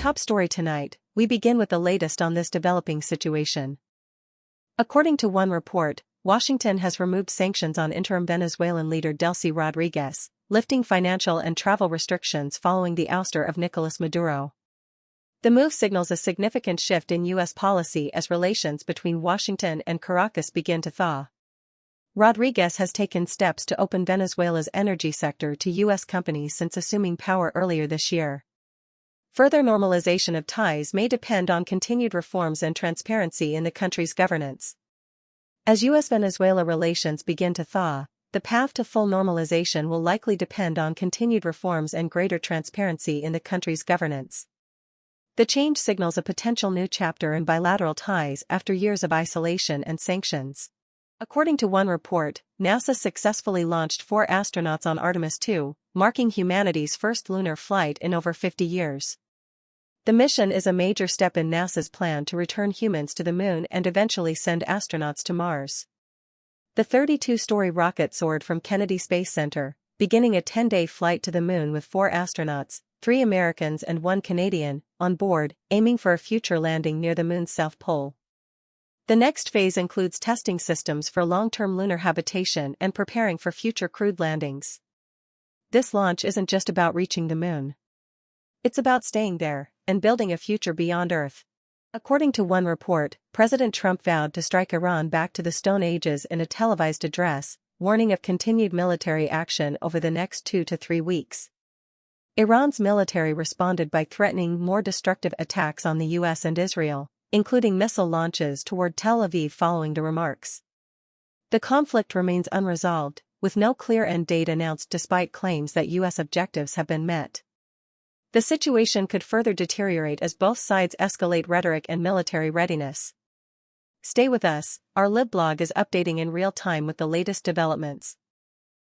top story tonight, we begin with the latest on this developing situation. According to one report, Washington has removed sanctions on interim Venezuelan leader Delcy Rodriguez, lifting financial and travel restrictions following the ouster of Nicolas Maduro. The move signals a significant shift in U.S. policy as relations between Washington and Caracas begin to thaw. Rodriguez has taken steps to open Venezuela's energy sector to U.S. companies since assuming power earlier this year. Further normalization of ties may depend on continued reforms and transparency in the country's governance. As U.S.-Venezuela relations begin to thaw, the path to full normalization will likely depend on continued reforms and greater transparency in the country's governance. The change signals a potential new chapter in bilateral ties after years of isolation and sanctions. According to one report, NASA successfully launched 4 astronauts on Artemis 2, marking humanity's first lunar flight in over 50 years. The mission is a major step in NASA's plan to return humans to the Moon and eventually send astronauts to Mars. The 32-story rocket soared from Kennedy Space Center, beginning a 10-day flight to the Moon with 4 astronauts, 3 Americans and 1 Canadian, on board, aiming for a future landing near the Moon's south pole. The next phase includes testing systems for long-term lunar habitation and preparing for future crewed landings. This launch isn't just about reaching the Moon. It's about staying there and building a future beyond Earth. According to one report, President Trump vowed to strike Iran back to the Stone Ages in a televised address, warning of continued military action over the next 2 to 3 weeks. Iran's military responded by threatening more destructive attacks on the U.S. and Israel, including missile launches toward Tel Aviv following the remarks. The conflict remains unresolved, with no clear end date announced despite claims that U.S. objectives have been met. The situation could further deteriorate as both sides escalate rhetoric and military readiness. Stay with us, our LibBlog is updating in real time with the latest developments.